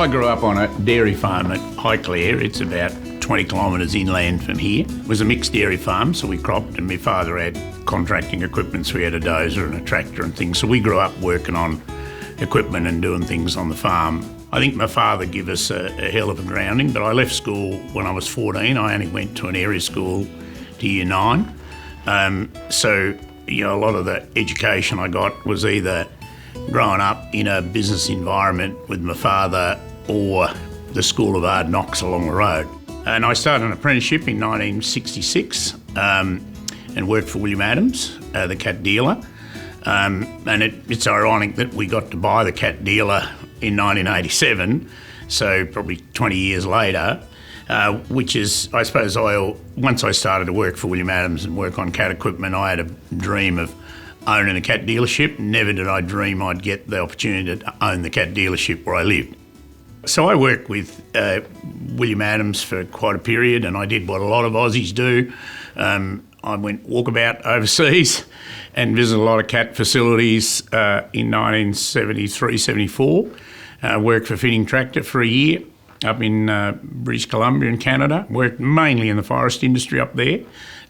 I grew up on a dairy farm at Highclere. It's about 20 kilometres inland from here. It was a mixed dairy farm, so we cropped, and my father had contracting equipment, so we had a dozer and a tractor and things. So we grew up working on equipment and doing things on the farm. I think my father gave us a hell of a grounding, but I left school when I was 14. I only went to an area school to year 9. So, a lot of the education I got was either growing up in a business environment with my father or the School of Hard Knocks along the road. And I started an apprenticeship in 1966 and worked for William Adams, the cat dealer. And it's ironic that we got to buy the cat dealer in 1987, so probably 20 years later, which is, I suppose, once I started to work for William Adams and work on cat equipment, I had a dream of owning a cat dealership. Never did I dream I'd get the opportunity to own the cat dealership where I lived. So I worked with William Adams for quite a period, and I did what a lot of Aussies do. I went walkabout overseas and visited a lot of cat facilities in 1973-74. Worked for Fitting Tractor for a year up in British Columbia in Canada. Worked mainly in the forest industry up there,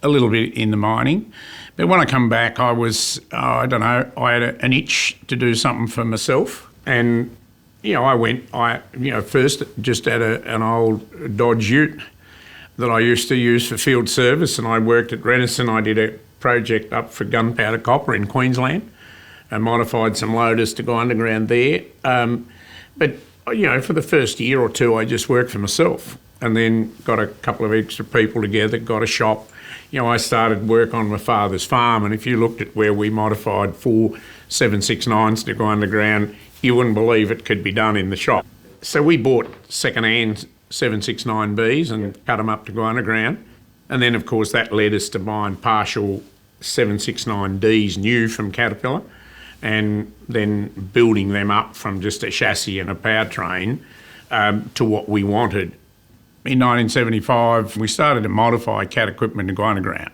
a little bit in the mining. But when I come back, I had an itch to do something for myself. And, I first just had an old Dodge Ute that I used to use for field service, and I worked at Renison. I did a project up for gunpowder copper in Queensland and modified some loaders to go underground there. But, for the first year or two, I just worked for myself and then got a couple of extra people together, got a shop. I started work on my father's farm, and if you looked at where we modified 4 769s to go underground, you wouldn't believe it could be done in the shop. So we bought second-hand 769Bs and cut them up to go underground. And then, of course, that led us to buying partial 769Ds new from Caterpillar, and then building them up from just a chassis and a powertrain to what we wanted. In 1975, we started to modify cat equipment to go underground.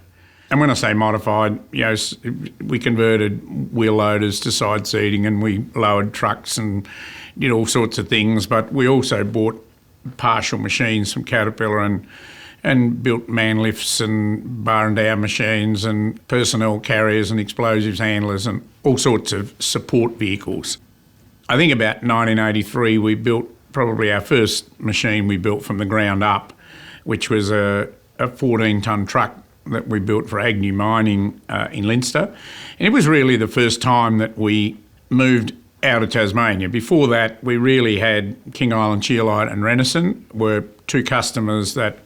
And when I say modified, we converted wheel loaders to side seating, and we lowered trucks and did all sorts of things. But we also bought partial machines from Caterpillar and built man lifts and bar and down machines and personnel carriers and explosives handlers and all sorts of support vehicles. I think about 1983 we built probably our first machine we built from the ground up, which was a 14-tonne truck that we built for Agnew Mining in Leinster. And it was really the first time that we moved out of Tasmania. Before that, we really had King Island Cheerlight and Renison were two customers that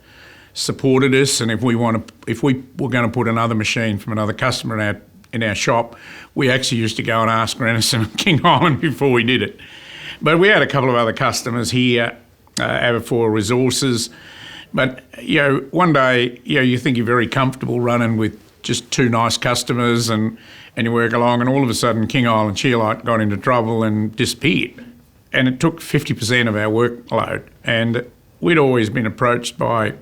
supported us, and if we were going to put another machine from another customer in our shop, we actually used to go and ask Renison and King Island before we did it. But we had a couple of other customers here, Aberfoyle Resources. But one day you think you're very comfortable running with just two nice customers, and you work along, and all of a sudden King Island Cheerlight got into trouble and disappeared, and it took 50% of our workload. And we'd always been approached by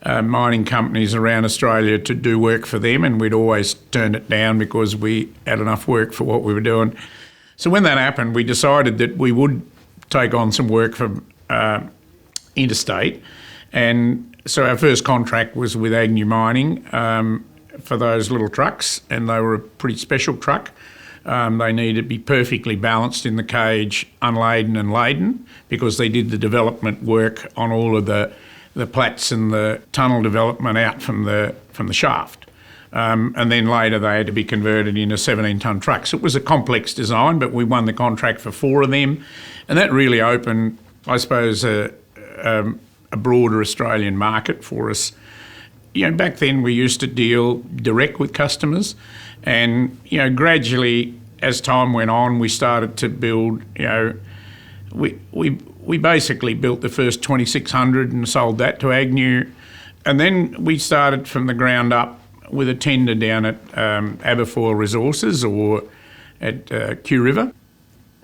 mining companies around Australia to do work for them, and we'd always turned it down because we had enough work for what we were doing. So when that happened, we decided that we would take on some work from interstate, and so our first contract was with Agnew Mining for those little trucks, and they were a pretty special truck. They needed to be perfectly balanced in the cage, unladen and laden, because they did the development work on all of the plats and the tunnel development out from the shaft. And then later they had to be converted into 17-tonne trucks. It was a complex design, but we won the contract for 4 of them. And that really opened, I suppose, a broader Australian market for us. Back then we used to deal direct with customers, and, gradually as time went on, we started to build, we basically built the first 2600 and sold that to Agnew. And then we started from the ground up with a tender down at Aberfoyle Resources or at Kew River.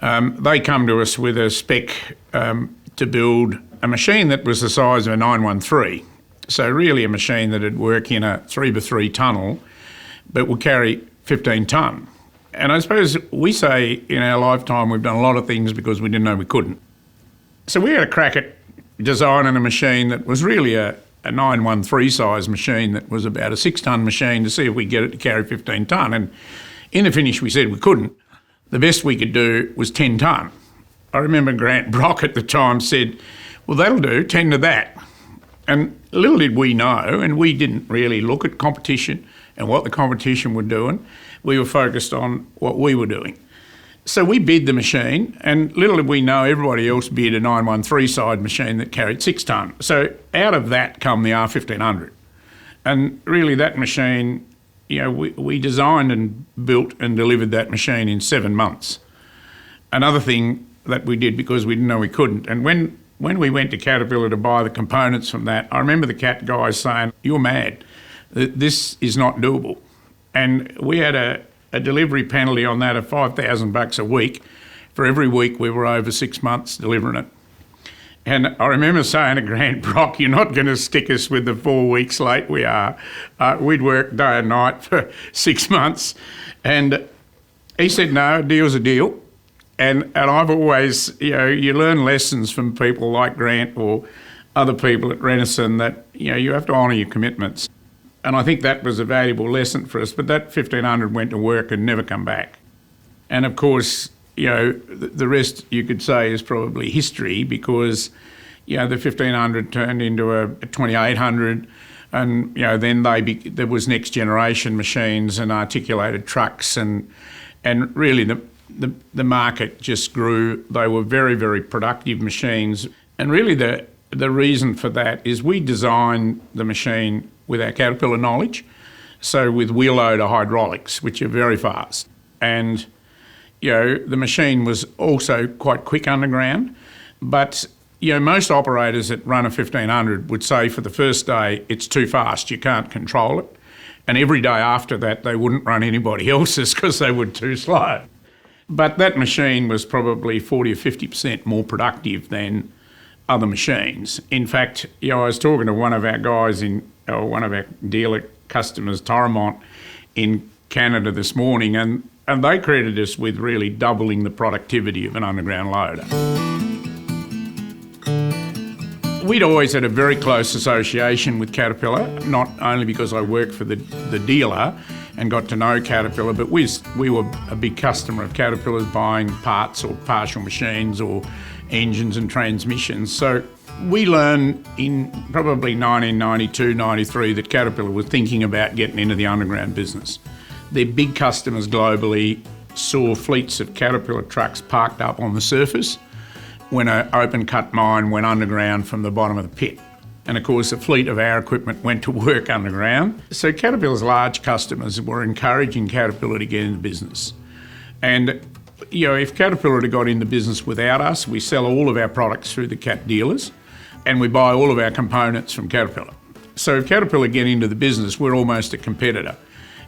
They come to us with a spec to build a machine that was the size of a 913. So really a machine that would work in a 3x3 tunnel, but would carry 15 tonne. And I suppose we say in our lifetime we've done a lot of things because we didn't know we couldn't. So we had a crack at designing a machine that was really a 913 size machine that was about a 6-tonne machine to see if we could get it to carry 15 tonne. And in the finish we said we couldn't. The best we could do was 10 tonne. I remember Grant Brock at the time said, well, that'll do, 10 to that. And little did we know, and we didn't really look at competition and what the competition were doing. We were focused on what we were doing. So we bid the machine, and little did we know everybody else bid a 913 side machine that carried 6 tonne. So out of that come the R1500. And really that machine, we designed and built and delivered that machine in 7 months. Another thing that we did because we didn't know we couldn't, and when we went to Caterpillar to buy the components from that, I remember the Cat guys saying, you're mad, this is not doable. And we had a delivery penalty on that of $5,000 a week for every week we were over 6 months delivering it. And I remember saying to Grant Brock, you're not going to stick us with the 4 weeks late we are. We'd work day and night for 6 months. And he said, no, a deal's a deal. And I've always, you learn lessons from people like Grant or other people at Renison that, you have to honour your commitments. And I think that was a valuable lesson for us. But that 1500 went to work and never come back. And of course, the rest you could say is probably history because, the 1500 turned into a 2800 and, then there was next generation machines and articulated trucks and really the market just grew. They were very, very productive machines. And really the reason for that is we designed the machine with our Caterpillar knowledge, so with wheel loader hydraulics, which are very fast. And, the machine was also quite quick underground, but, most operators that run a 1500 would say for the first day, it's too fast, you can't control it. And every day after that, they wouldn't run anybody else's because they were too slow. But that machine was probably 40 or 50% more productive than other machines. In fact, I was talking to one of our guys one of our dealer customers, Toromont, in Canada this morning, and they credited us with really doubling the productivity of an underground loader. We'd always had a very close association with Caterpillar, not only because I worked for the dealer and got to know Caterpillar, but we were a big customer of Caterpillar's, buying parts or partial machines or engines and transmissions. So we learned in probably 1992, 93 that Caterpillar was thinking about getting into the underground business. Their big customers globally saw fleets of Caterpillar trucks parked up on the surface when an open cut mine went underground from the bottom of the pit. And of course, a fleet of our equipment went to work underground. So Caterpillar's large customers were encouraging Caterpillar to get into business. And, if Caterpillar had got in the business without us, we sell all of our products through the Cat dealers and we buy all of our components from Caterpillar. So if Caterpillar get into the business, we're almost a competitor.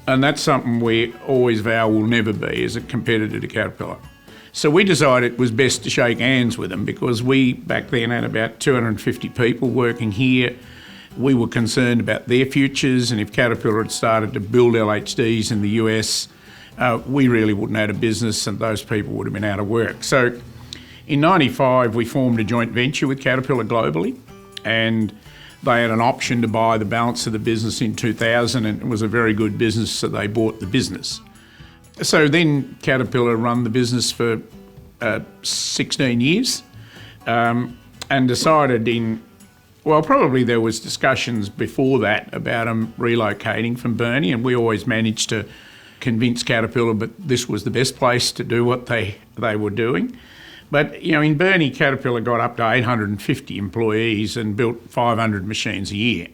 And that's something we always vow we'll never be, as a competitor to Caterpillar. So we decided it was best to shake hands with them because we back then had about 250 people working here. We were concerned about their futures, and if Caterpillar had started to build LHDs in the US, we really wouldn't have had a business and those people would have been out of work. So in 95, we formed a joint venture with Caterpillar globally, and they had an option to buy the balance of the business in 2000, and it was a very good business, so they bought the business. So then Caterpillar run the business for 16 years and decided probably there was discussions before that about them relocating from Burnie, and we always managed to convince Caterpillar that this was the best place to do what they were doing. But, in Burnie, Caterpillar got up to 850 employees and built 500 machines a year.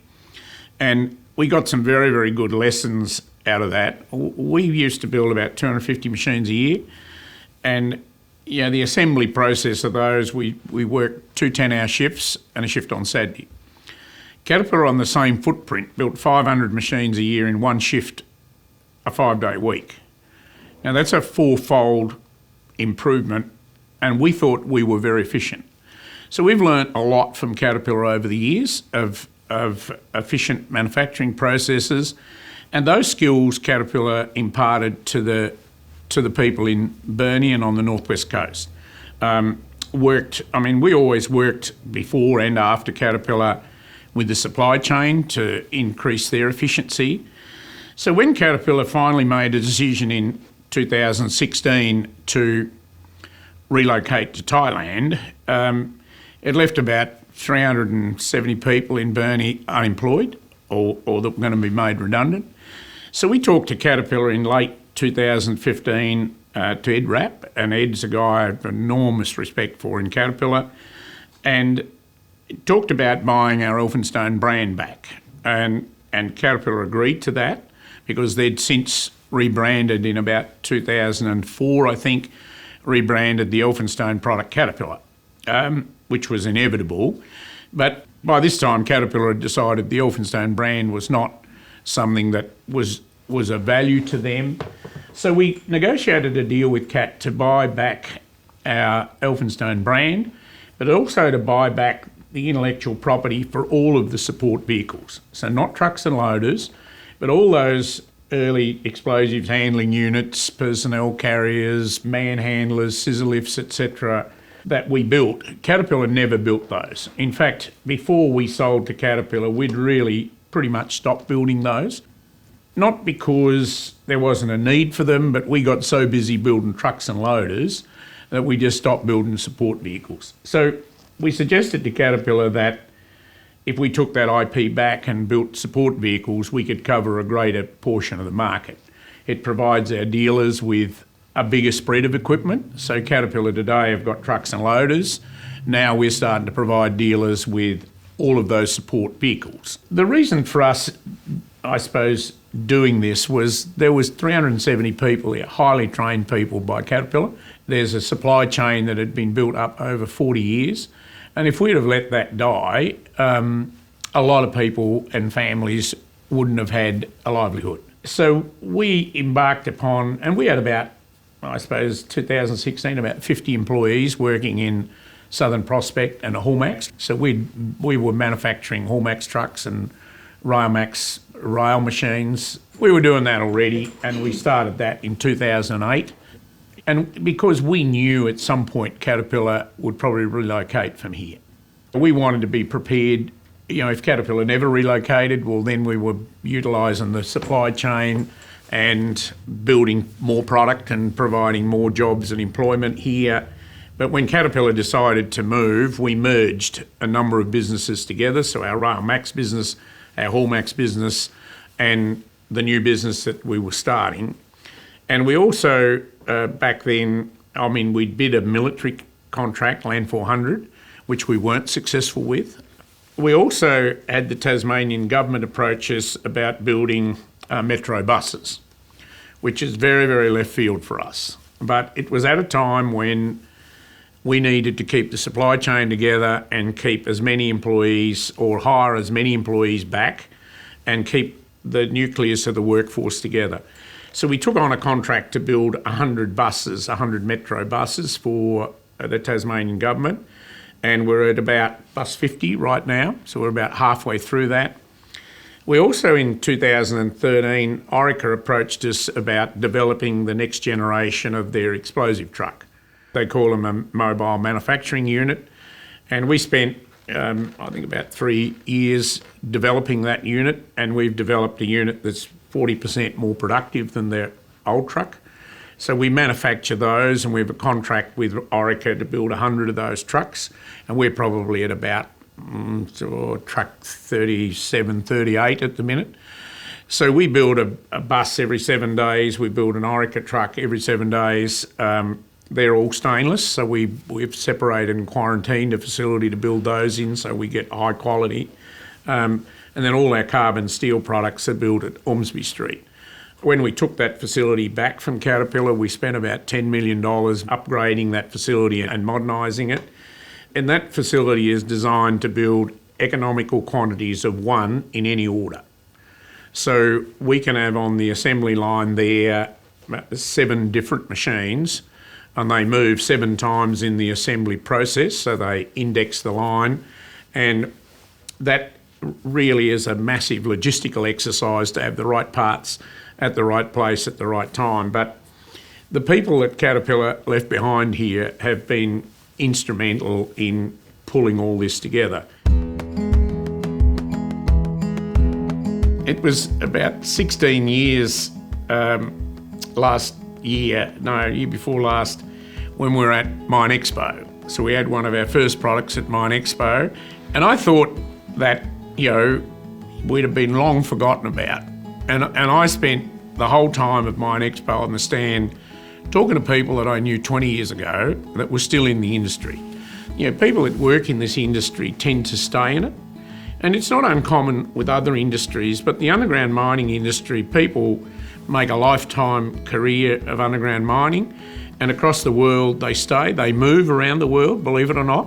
And we got some very, very good lessons out of that. We used to build about 250 machines a year. And, the assembly process of those, we worked 2 10-hour shifts and a shift on Saturday. Caterpillar on the same footprint built 500 machines a year in one shift, a 5-day week. Now that's a 4-fold improvement, and we thought we were very efficient. So we've learnt a lot from Caterpillar over the years of efficient manufacturing processes, and those skills Caterpillar imparted to the people in Burnie and on the northwest coast. we always worked before and after Caterpillar with the supply chain to increase their efficiency. So when Caterpillar finally made a decision in 2016 to relocate to Thailand, it left about 370 people in Burnie unemployed or that were going to be made redundant. So we talked to Caterpillar in late 2015 to Ed Rapp, and Ed's a guy I have enormous respect for in Caterpillar, and talked about buying our Elphinstone brand back. And Caterpillar agreed to that because they'd since rebranded in about 2004, I think, rebranded the Elphinstone product Caterpillar, which was inevitable. But by this time, Caterpillar had decided the Elphinstone brand was not something that was of value to them. So we negotiated a deal with Cat to buy back our Elphinstone brand, but also to buy back the intellectual property for all of the support vehicles. So not trucks and loaders, but all those early explosives handling units, personnel carriers, man-handlers, scissor lifts, etc., that we built. Caterpillar never built those. In fact, before we sold to Caterpillar, we'd really pretty much stopped building those. Not because there wasn't a need for them, but we got so busy building trucks and loaders that we just stopped building support vehicles. So we suggested to Caterpillar that if we took that IP back and built support vehicles, we could cover a greater portion of the market. It provides our dealers with a bigger spread of equipment. So Caterpillar today have got trucks and loaders. Now we're starting to provide dealers with all of those support vehicles. The reason for us, I suppose, doing this was there was 370 people here, highly trained people by Caterpillar. There's a supply chain that had been built up over 40 years. And if we'd have let that die, a lot of people and families wouldn't have had a livelihood. So we embarked upon, and we had about, I suppose, 2016, about 50 employees working in Southern Prospect and a Hallmax. So we were manufacturing Hallmax trucks and Railmax rail machines. We were doing that already, and we started that in 2008. And because we knew at some point Caterpillar would probably relocate from here, we wanted to be prepared. You know, if Caterpillar never relocated, well, then we were utilising the supply chain and building more product and providing more jobs and employment here. But when Caterpillar decided to move, we merged a number of businesses together. So our Railmax business, our Hallmax business, and the new business that we were starting. And we also, back then, we bid a military contract, Land 400, which we weren't successful with. We also had the Tasmanian government approach us about building metro buses, which is very, very left field for us. But it was at a time when we needed to keep the supply chain together and keep as many employees or hire as many employees back and keep the nucleus of the workforce together. So we took on a contract to build 100 buses, 100 metro buses for the Tasmanian government, and we're at about bus 50 right now, so we're about halfway through that. We also, in 2013, Orica approached us about developing the next generation of their explosive truck. They call them a mobile manufacturing unit, and we spent, I think, about 3 years developing that unit, and we've developed a unit that's 40% more productive than their old truck. So we manufacture those, and we have a contract with Orica to build 100 of those trucks, and we're probably at about truck 37, 38 at the minute. So we build a bus every 7 days. We build an Orica truck every 7 days. They're all stainless, so we've separated and quarantined a facility to build those in, so we get high quality. And then all our carbon steel products are built at Ormsby Street. When we took that facility back from Caterpillar, we spent about $10 million upgrading that facility and modernising it. And that facility is designed to build economical quantities of one in any order. So we can have on the assembly line there 7 different machines, and they move 7 times in the assembly process, so they index the line. And that really is a massive logistical exercise to have the right parts at the right place at the right time. But the people that Caterpillar left behind here have been instrumental in pulling all this together. It was about 16 years year before last, when we were at Mine Expo. So we had one of our first products at Mine Expo, and I thought that, we'd have been long forgotten about. And I spent the whole time at Mine Expo on the stand talking to people that I knew 20 years ago that were still in the industry. People that work in this industry tend to stay in it. And it's not uncommon with other industries, but the underground mining industry, people make a lifetime career of underground mining, and across the world they stay. They move around the world, believe it or not,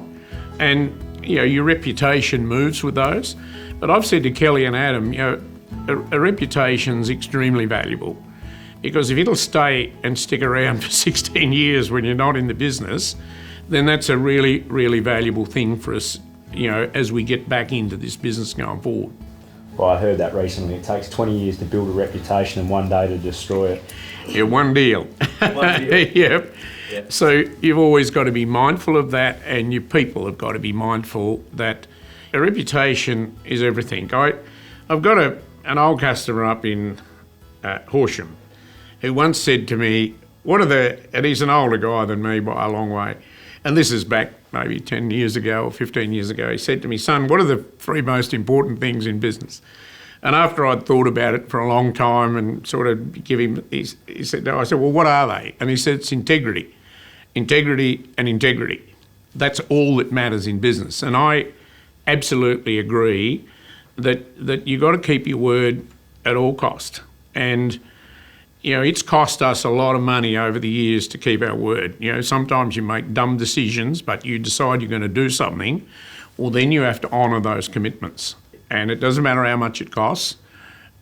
and your reputation moves with those. But I've said to Kelly and Adam, a reputation's extremely valuable, because if it'll stay and stick around for 16 years when you're not in the business, then that's a really, really valuable thing for us, as we get back into this business going forward. Well, I heard that recently. It takes 20 years to build a reputation and one day to destroy it. Yeah, one deal. Yep. So you've always got to be mindful of that, and your people have got to be mindful that a reputation is everything. I've got an old customer up in Horsham who once said to me, and he's an older guy than me by a long way, and this is back maybe 10 years ago or 15 years ago. He said to me, "Son, what are the three most important things in business?" And after I'd thought about it for a long time and sort of I said, "Well, what are they?" And he said, "It's integrity. Integrity and integrity. That's all that matters in business." And I absolutely agree that you've got to keep your word at all cost. And it's cost us a lot of money over the years to keep our word. Sometimes you make dumb decisions, but you decide you're going to do something, well, then you have to honour those commitments. And it doesn't matter how much it costs,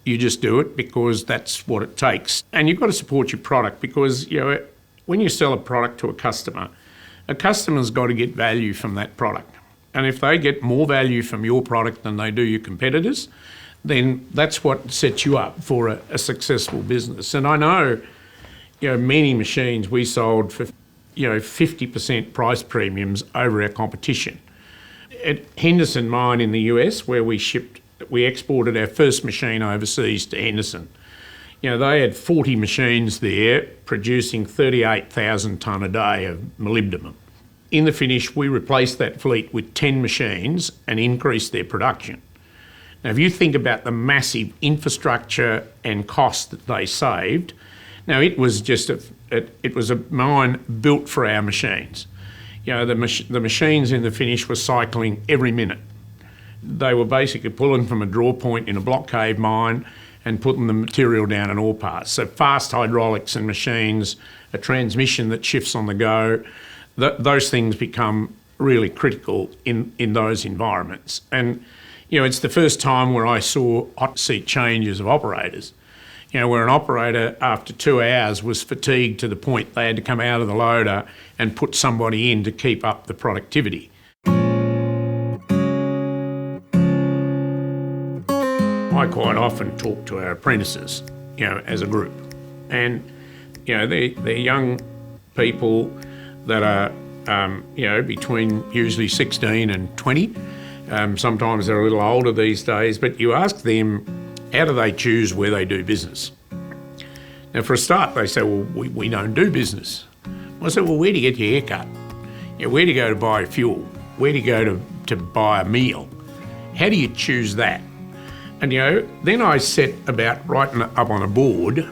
you just do it because that's what it takes. And you've got to support your product, because, when you sell a product to a customer's got to get value from that product. And if they get more value from your product than they do your competitors, then that's what sets you up for a successful business. And I know, many machines we sold for, 50% price premiums over our competition. At Henderson Mine in the US, where we exported our first machine overseas to Henderson. They had 40 machines there producing 38,000 tonne a day of molybdenum. In the finish, we replaced that fleet with 10 machines and increased their production. Now, if you think about the massive infrastructure and cost that they saved, now it was just it was a mine built for our machines. The machines in the finish were cycling every minute. They were basically pulling from a draw point in a block cave mine and putting the material down an ore pass. So fast hydraulics and machines, a transmission that shifts on the go, those things become really critical in those environments. And it's the first time where I saw hot seat changes of operators. Where an operator after 2 hours was fatigued to the point they had to come out of the loader and put somebody in to keep up the productivity. I quite often talk to our apprentices, as a group. And, they're young people that are, between usually 16 and 20. Sometimes they're a little older these days, but you ask them, how do they choose where they do business? Now, for a start, they say, well, we don't do business. I said, well, where do you get your haircut? Where do you go to buy fuel? Where do you go to buy a meal? How do you choose that? And, then I set about writing up on a board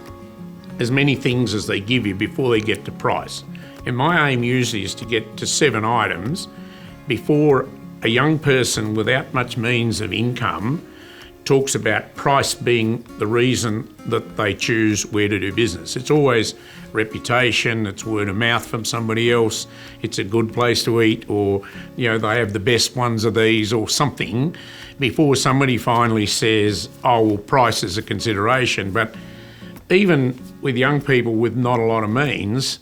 as many things as they give you before they get to price. And my aim usually is to get to 7 items before a young person without much means of income talks about price being the reason that they choose where to do business. It's always reputation, it's word of mouth from somebody else, it's a good place to eat, or they have the best ones of these or something, before somebody finally says, oh, well, price is a consideration. But even with young people with not a lot of means,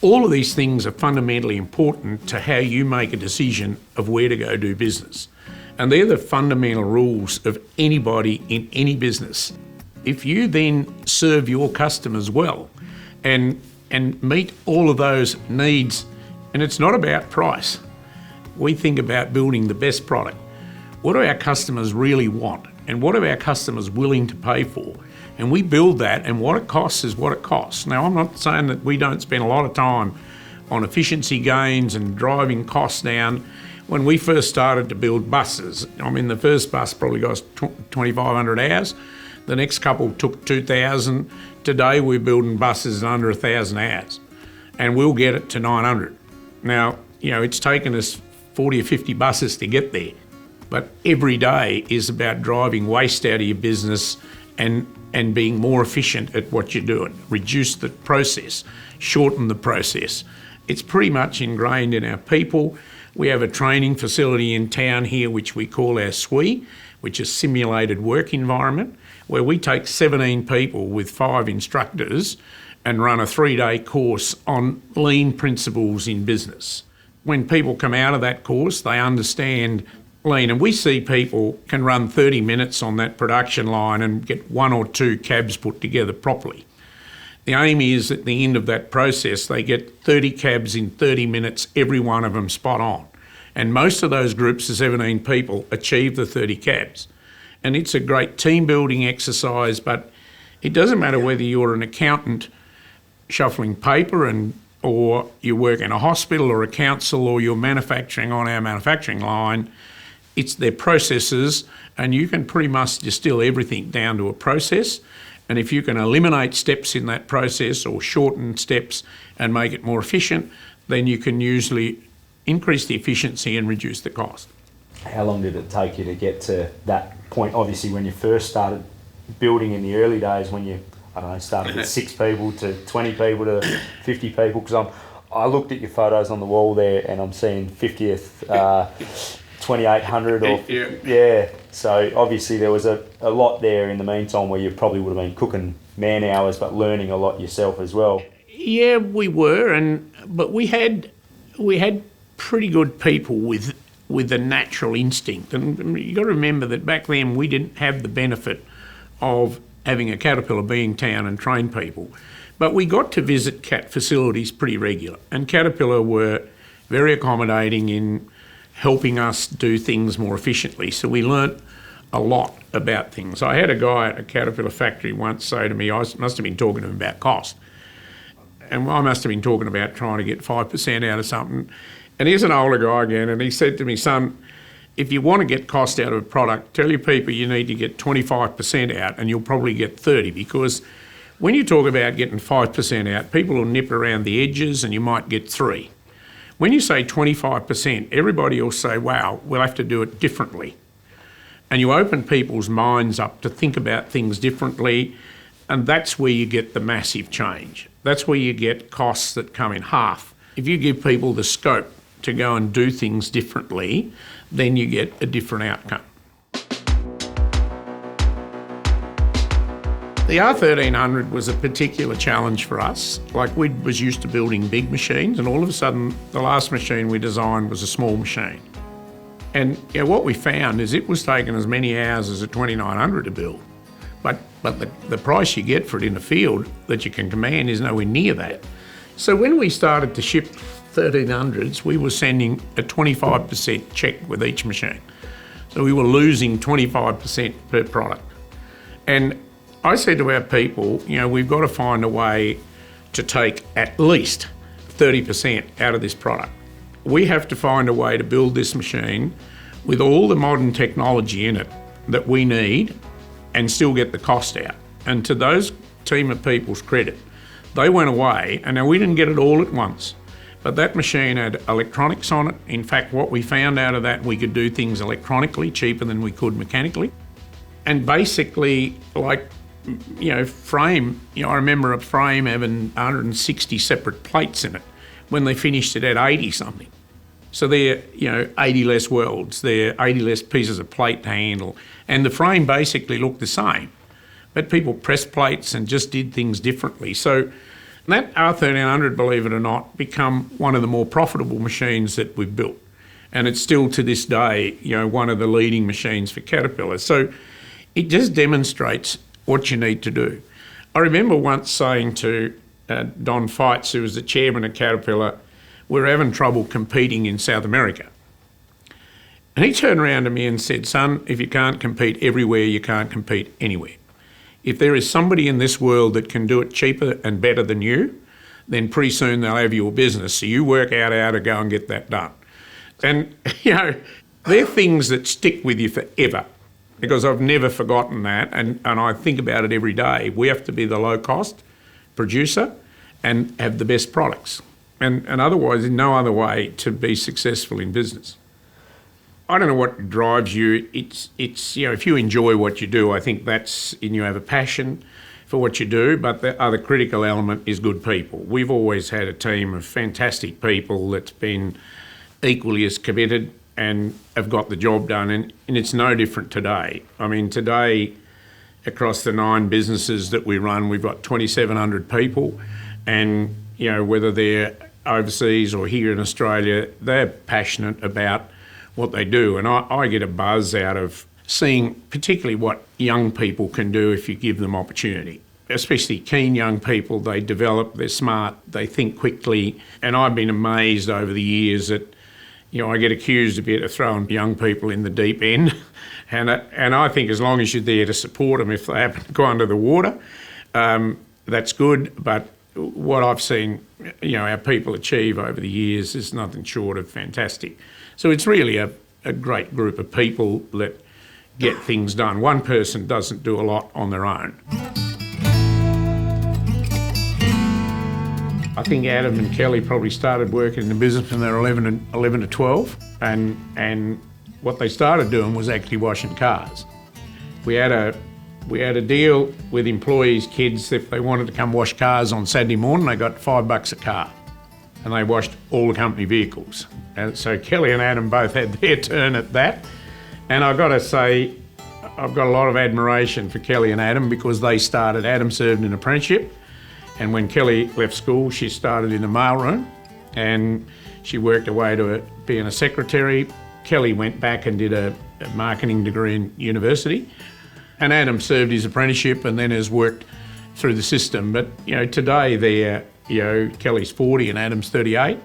all of these things are fundamentally important to how you make a decision of where to go do business. And they're the fundamental rules of anybody in any business. If you then serve your customers well and meet all of those needs And it's not about price. We think about building the best product. What do our customers really want? And what are our customers willing to pay for? And we build that, and what it costs is what it costs. Now, I'm not saying that we don't spend a lot of time on efficiency gains and driving costs down. When we first started to build buses, I mean, the first bus probably got us 2,500 hours. The next couple took 2,000. Today, we're building buses in under 1,000 hours, and we'll get it to 900. Now, it's taken us 40 or 50 buses to get there. But every day is about driving waste out of your business and being more efficient at what you're doing. Reduce the process, shorten the process. It's pretty much ingrained in our people. We have a training facility in town here which we call our SWE, which is Simulated Work Environment, where we take 17 people with 5 instructors and run a 3-day course on lean principles in business. When people come out of that course, they understand lean, and we see people can run 30 minutes on that production line and get 1 or 2 cabs put together properly. The aim is at the end of that process, they get 30 cabs in 30 minutes, every one of them spot on. And most of those groups of 17 people achieve the 30 cabs. And it's a great team building exercise, but it doesn't matter whether you're an accountant shuffling paper or you work in a hospital or a council or you're manufacturing on our manufacturing line. It's their processes, and you can pretty much distill everything down to a process. And if you can eliminate steps in that process or shorten steps and make it more efficient, then you can usually increase the efficiency and reduce the cost. How long did it take you to get to that point? Obviously, when you first started building in the early days, when you, started with 6 people to 20 people to 50 people, because I looked at your photos on the wall there and I'm seeing 50th... 2,800 or yeah. So obviously there was a lot there in the meantime where you probably would have been cooking man hours but learning a lot yourself as well. Yeah, we were, but we had pretty good people with a natural instinct. And you got to remember that back then we didn't have the benefit of having a Caterpillar being town and train people. But we got to visit Cat facilities pretty regular, and Caterpillar were very accommodating in helping us do things more efficiently. So we learnt a lot about things. I had a guy at a Caterpillar factory once say to me, I must have been talking to him about cost. And I must have been talking about trying to get 5% out of something. And he's an older guy again, and he said to me, son, if you want to get cost out of a product, tell your people you need to get 25% out and you'll probably get 30, because when you talk about getting 5% out, people will nip around the edges and you might get 3. When you say 25%, everybody will say, wow, we'll have to do it differently. And you open people's minds up to think about things differently, and that's where you get the massive change. That's where you get costs that come in half. If you give people the scope to go and do things differently, then you get a different outcome. The R1300 was a particular challenge for us. Like, we was used to building big machines, and all of a sudden the last machine we designed was a small machine. And what we found is it was taking as many hours as a 2900 to build. But the price you get for it in the field that you can command is nowhere near that. So when we started to ship 1300s, we were sending a 25% check with each machine. So we were losing 25% per product. And I said to our people, we've got to find a way to take at least 30% out of this product. We have to find a way to build this machine with all the modern technology in it that we need and still get the cost out. And to those team of people's credit, they went away, and now we didn't get it all at once, but that machine had electronics on it. In fact, what we found out of that, we could do things electronically cheaper than we could mechanically. And basically, frame, I remember a frame having 160 separate plates in it. When they finished it at 80 something. So they're, 80 less welds, they're 80 less pieces of plate to handle. And the frame basically looked the same. But people pressed plates and just did things differently. So that R1300, believe it or not, become one of the more profitable machines that we've built. And it's still to this day, one of the leading machines for Caterpillar. So it just demonstrates what you need to do. I remember once saying to Don Feitz, who was the chairman of Caterpillar, we're having trouble competing in South America. And he turned around to me and said, son, if you can't compete everywhere, you can't compete anywhere. If there is somebody in this world that can do it cheaper and better than you, then pretty soon they'll have your business. So you work out how to go and get that done. And, they're things that stick with you forever, because I've never forgotten that, and I think about it every day. We have to be the low-cost producer and have the best products. And otherwise, in no other way to be successful in business. I don't know what drives you. It's if you enjoy what you do, I think and you have a passion for what you do, but the other critical element is good people. We've always had a team of fantastic people that's been equally as committed and have got the job done, and it's no different today. I mean, today, across the 9 businesses that we run, we've got 2,700 people, and whether they're overseas or here in Australia, they're passionate about what they do, and I get a buzz out of seeing particularly what young people can do if you give them opportunity. Especially keen young people, they develop, they're smart, they think quickly, and I've been amazed over the years that I get accused a bit of throwing young people in the deep end, and I think as long as you're there to support them if they happen to go under the water, that's good. But what I've seen, our people achieve over the years is nothing short of fantastic. So it's really a great group of people that get things done. One person doesn't do a lot on their own. I think Adam and Kelly probably started working in the business when they were 11 to 12, and what they started doing was actually washing cars. We had a deal with employees' kids. If they wanted to come wash cars on Saturday morning, they got $5 a car, and they washed all the company vehicles. And so Kelly and Adam both had their turn at that, and I've got to say, I've got a lot of admiration for Kelly and Adam, because they started. Adam served an apprenticeship, and when Kelly left school, she started in the mailroom, and she worked her way to being a secretary. Kelly went back and did a marketing degree in university, and Adam served his apprenticeship and then has worked through the system. But today they're Kelly's 40 and Adam's 38,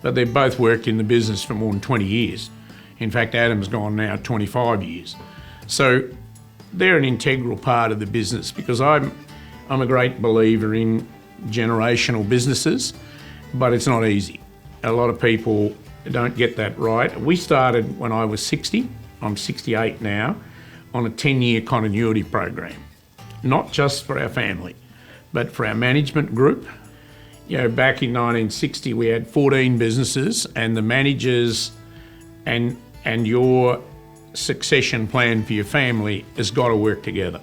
but they've both worked in the business for more than 20 years. In fact, Adam's gone now 25 years. So they're an integral part of the business, because I'm a great believer in generational businesses, but it's not easy. A lot of people don't get that right. We started when I was 60, I'm 68 now, on a 10-year continuity program, not just for our family, but for our management group. Back in 1960, we had 14 businesses, and the managers and your succession plan for your family has got to work together.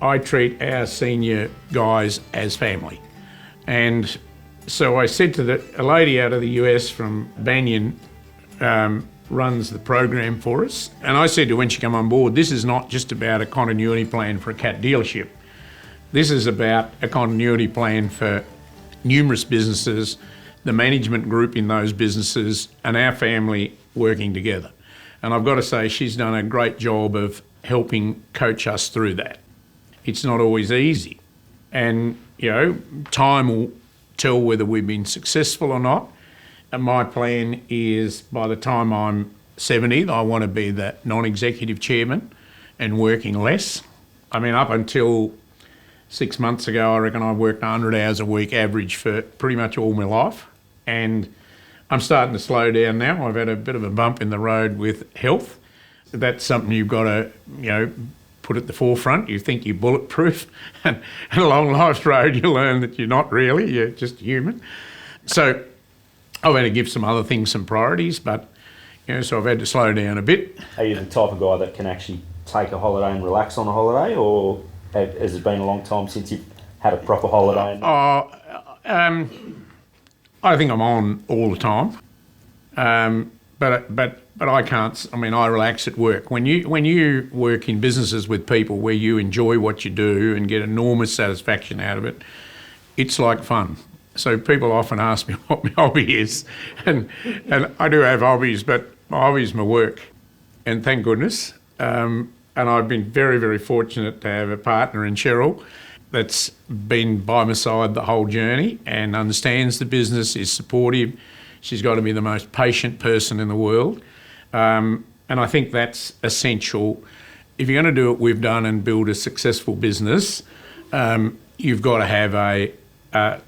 I treat our senior guys as family. And so I said to a lady out of the US from Banyan, runs the program for us, and I said to her when she came on board, this is not just about a continuity plan for a cat dealership. This is about a continuity plan for numerous businesses, the management group in those businesses, and our family working together. And I've got to say, she's done a great job of helping coach us through that. It's not always easy. And, time will tell whether we've been successful or not. And my plan is by the time I'm 70, I want to be the non-executive chairman and working less. I mean, up until 6 months ago, I reckon I worked 100 hours a week average for pretty much all my life. And I'm starting to slow down now. I've had a bit of a bump in the road with health. That's something you've got to, put at the forefront. You think you're bulletproof, and along life's road you learn that you're not really, you're just human. So I've had to give some other things some priorities, but, so I've had to slow down a bit. Are you the type of guy that can actually take a holiday and relax on a holiday, or has it been a long time since you've had a proper holiday? I think I'm on all the time, but I can't. I mean, I relax at work. When you work in businesses with people where you enjoy what you do and get enormous satisfaction out of it, it's like fun. So people often ask me what my hobby is, and I do have hobbies, but my hobby is my work, and thank goodness. And I've been very, very fortunate to have a partner in Cheryl that's been by my side the whole journey and understands the business, is supportive. She's got to be the most patient person in the world. And I think that's essential. If you're going to do what we've done and build a successful business, you've got to have a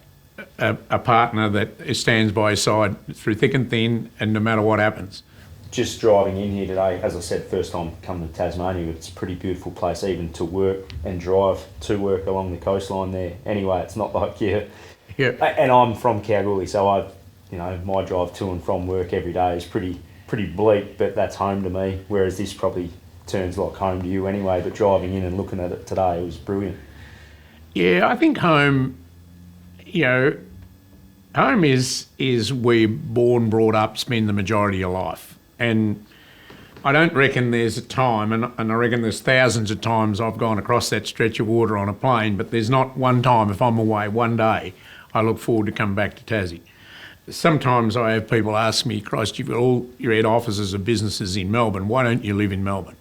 partner that stands by your side through thick and thin, and no matter what happens. Just driving in here today, as I said, first time coming to Tasmania, it's a pretty beautiful place even to work and drive to work along the coastline there. Anyway, it's not like you. Yeah. And I'm from Kalgoorlie, so my drive to and from work every day is pretty bleak, but that's home to me. Whereas this probably turns like home to you anyway. But driving in and looking at it today, it was brilliant. Yeah, I think home. Home is where you're born, brought up, spend the majority of your life. And I don't reckon there's a time, and I reckon there's thousands of times I've gone across that stretch of water on a plane, but there's not one time, if I'm away one day, I look forward to come back to Tassie. Sometimes I have people ask me, Christ, you've got all your head offices of businesses in Melbourne, why don't you live in Melbourne?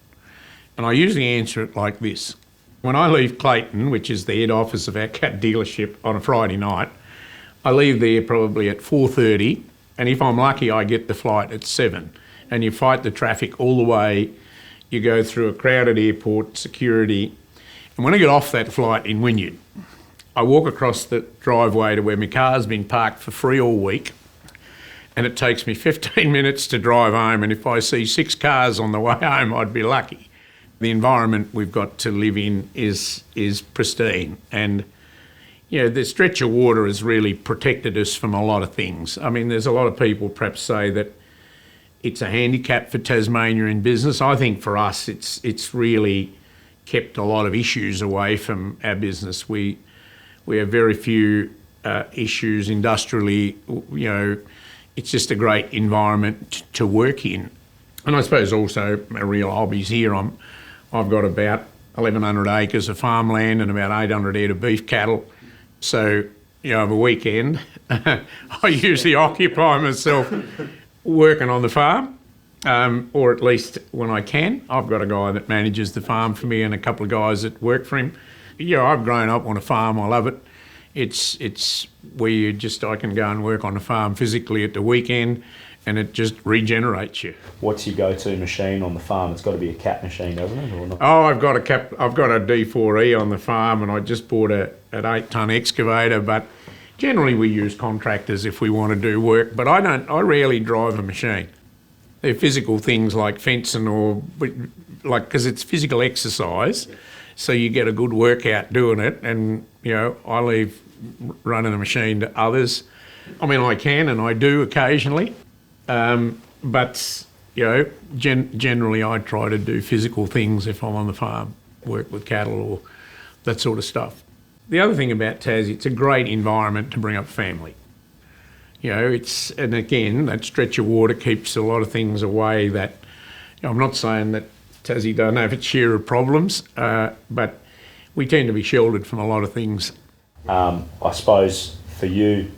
And I usually answer it like this. When I leave Clayton, which is the head office of our cat dealership, on a Friday night, I leave there probably at 4:30, and if I'm lucky, I get the flight at 7. And you fight the traffic all the way. You go through a crowded airport, security. And when I get off that flight in Wynyard, I walk across the driveway to where my car's been parked for free all week, and it takes me 15 minutes to drive home, and if I see 6 cars on the way home, I'd be lucky. The environment we've got to live in is pristine, and the stretch of water has really protected us from a lot of things. I mean, there's a lot of people perhaps say that it's a handicap for Tasmania in business. I think for us, it's really kept a lot of issues away from our business. We have very few issues industrially. It's just a great environment to work in. And I suppose also my real hobbies here. I've got about 1,100 acres of farmland and about 800 head of beef cattle. So, over a weekend, I usually occupy myself working on the farm, or at least when I can. I've got a guy that manages the farm for me and a couple of guys that work for him. I've grown up on a farm. I love it. It's where I can go and work on the farm physically at the weekend, and it just regenerates you. What's your go-to machine on the farm? It's got to be a cat machine, doesn't it, or not? Oh, I've got a D4E on the farm, and I just bought an 8-ton excavator, but generally we use contractors if we want to do work, but I rarely drive a machine. They're physical things like fencing because it's physical exercise, so you get a good workout doing it, and, I leave running the machine to others. I mean, I can and I do occasionally, but, generally I try to do physical things if I'm on the farm, work with cattle or that sort of stuff. The other thing about Tassie, it's a great environment to bring up family. And again, that stretch of water keeps a lot of things away that, I'm not saying that Tassie doesn't have its share of problems, but we tend to be sheltered from a lot of things. I suppose for you,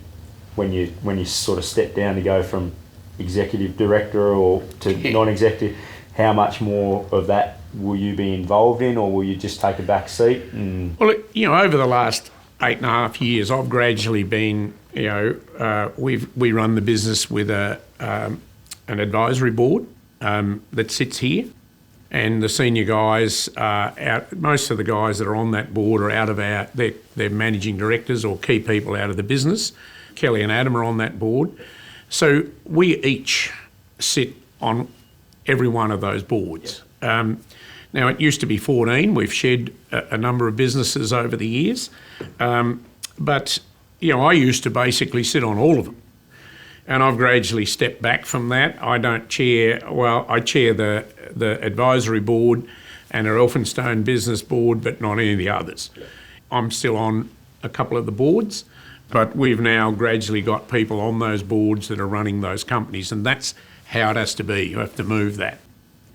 when you sort of step down to go from executive director or to non-executive, how much more of that will you be involved in, or will you just take a back seat? Well, over the last 8.5 years, I've gradually been, we run the business with an advisory board that sits here, and the senior guys most of the guys that are on that board are out of they're managing directors or key people out of the business. Kelly and Adam are on that board. So we each sit on every one of those boards. Now, it used to be 14. We've shed a number of businesses over the years. But, I used to basically sit on all of them. And I've gradually stepped back from that. I chair the advisory board and our Elphinstone business board, but not any of the others. I'm still on a couple of the boards, but we've now gradually got people on those boards that are running those companies, and that's how it has to be. You have to move that.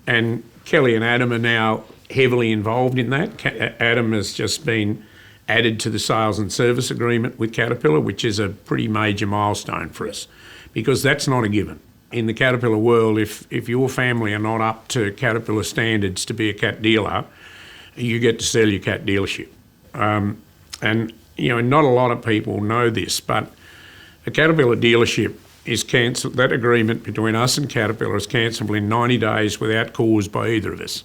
And Kelly and Adam are now heavily involved in that. Adam has just been added to the sales and service agreement with Caterpillar, which is a pretty major milestone for us, because that's not a given. In the Caterpillar world, if your family are not up to Caterpillar standards to be a cat dealer, you get to sell your cat dealership. And not a lot of people know this, but a Caterpillar dealership is cancelled. That agreement between us and Caterpillar is cancelable in 90 days without cause by either of us.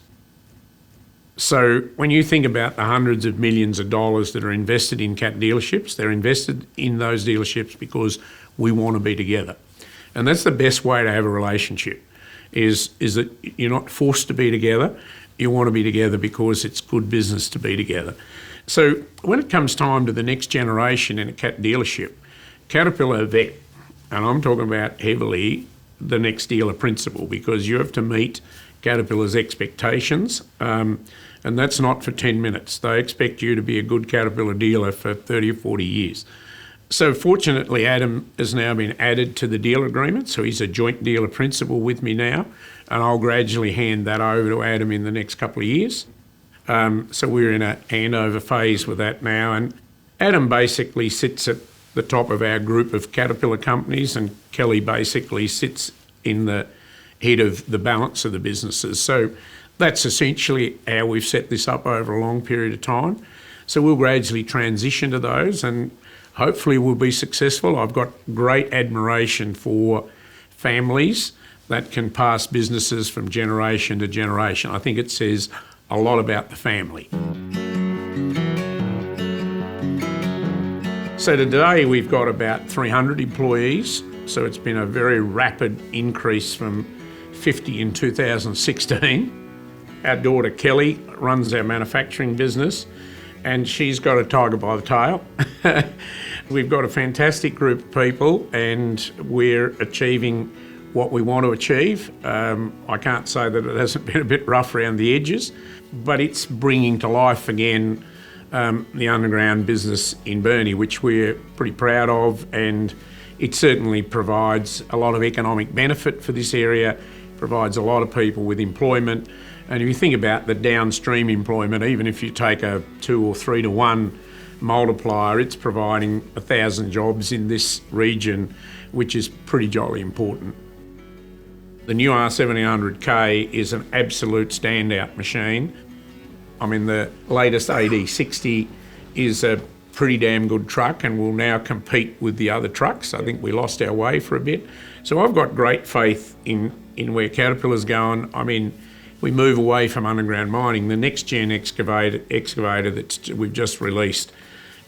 So when you think about the hundreds of millions of dollars that are invested in Cat dealerships, they're invested in those dealerships because we want to be together. And that's the best way to have a relationship, is that you're not forced to be together. You want to be together because it's good business to be together. So when it comes time to the next generation in a Cat dealership, Caterpillar vet, and I'm talking about heavily the next dealer principal, because you have to meet Caterpillar's expectations, and that's not for 10 minutes. They expect you to be a good Caterpillar dealer for 30 or 40 years. So fortunately, Adam has now been added to the dealer agreement, so he's a joint dealer principal with me now, and I'll gradually hand that over to Adam in the next couple of years. So we're in a handover phase with that now, and Adam basically sits at the top of our group of Caterpillar companies, and Kelly basically sits in the head of the balance of the businesses. So that's essentially how we've set this up over a long period of time. So we'll gradually transition to those, and hopefully we'll be successful. I've got great admiration for families that can pass businesses from generation to generation. I think it says a lot about the family. So today we've got about 300 employees. So it's been a very rapid increase from 50 in 2016. Our daughter Kelly runs our manufacturing business, and she's got a tiger by the tail. We've got a fantastic group of people, and we're achieving what we want to achieve. I can't say that it hasn't been a bit rough around the edges, but it's bringing to life again the underground business in Burnie, which we're pretty proud of, and it certainly provides a lot of economic benefit for this area, provides a lot of people with employment. And if you think about the downstream employment, even if you take a 2 or 3 to 1 multiplier, it's providing 1,000 jobs in this region, which is pretty jolly important. The new R1700K is an absolute standout machine. I mean, the latest AD60 is a pretty damn good truck and will now compete with the other trucks. I think we lost our way for a bit. So I've got great faith in where Caterpillar's going. I mean, we move away from underground mining. The next gen excavator that we've just released,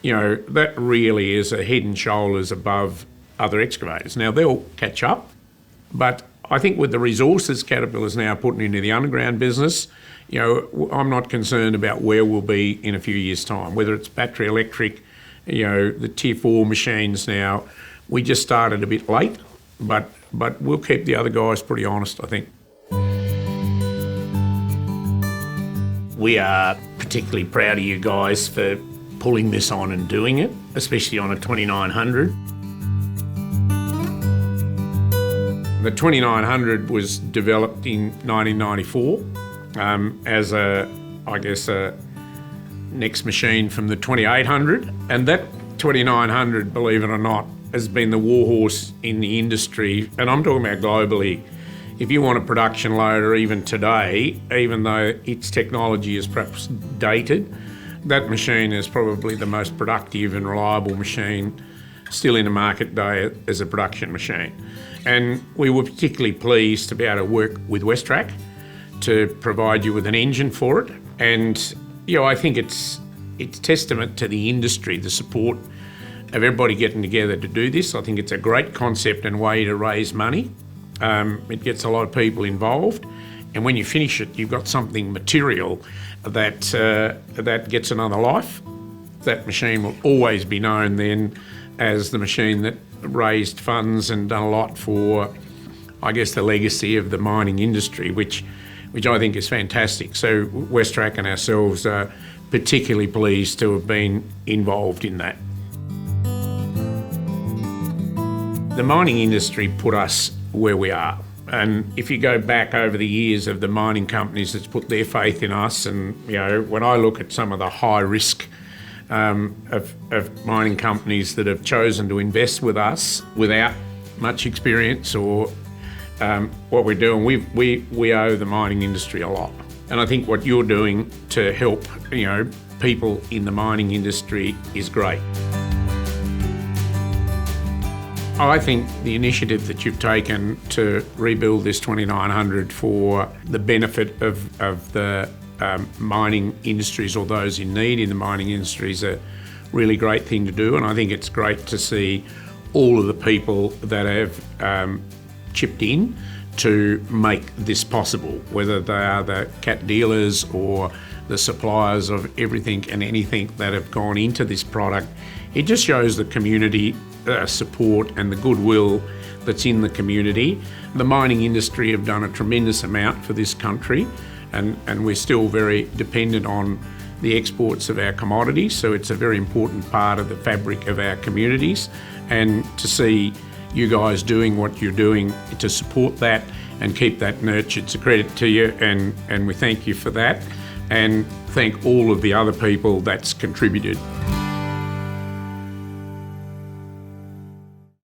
you know, that really is a head and shoulders above other excavators. Now they'll catch up, but I think with the resources Caterpillar's now putting into the underground business, you know, I'm not concerned about where we'll be in a few years' time, whether it's battery electric, you know, the Tier 4 machines now. We just started a bit late, but we'll keep the other guys pretty honest, I think. We are particularly proud of you guys for pulling this on and doing it, especially on a 2900. The 2900 was developed in 1994 as a next machine from the 2800, and that 2900, believe it or not, has been the warhorse in the industry, and I'm talking about globally. If you want a production loader even today, even though its technology is perhaps dated, that machine is probably the most productive and reliable machine still in the market today as a production machine. And we were particularly pleased to be able to work with Westrac to provide you with an engine for it. And, you know, I think it's testament to the industry, the support of everybody getting together to do this. I think it's a great concept and way to raise money. It gets a lot of people involved, and when you finish it, you've got something material that gets another life. That machine will always be known then as the machine that raised funds and done a lot for, I guess, the legacy of the mining industry, which I think is fantastic. So Westrac and ourselves are particularly pleased to have been involved in that. The mining industry put us where we are. And if you go back over the years of the mining companies that's put their faith in us, and, you know, when I look at some of the high risk of mining companies that have chosen to invest with us without much experience or what we're doing, we owe the mining industry a lot. And I think what you're doing to help, you know, people in the mining industry is great. I think the initiative that you've taken to rebuild this 2900 for the benefit of the mining industries, or those in need in the mining industry, is a really great thing to do. And I think it's great to see all of the people that have chipped in to make this possible, whether they are the cat dealers or the suppliers of everything and anything that have gone into this product. It just shows the community support and the goodwill that's in the community. The mining industry have done a tremendous amount for this country, and we're still very dependent on the exports of our commodities, so it's a very important part of the fabric of our communities. And to see you guys doing what you're doing to support that and keep that nurtured, it's a credit to you, and we thank you for that, and thank all of the other people that's contributed.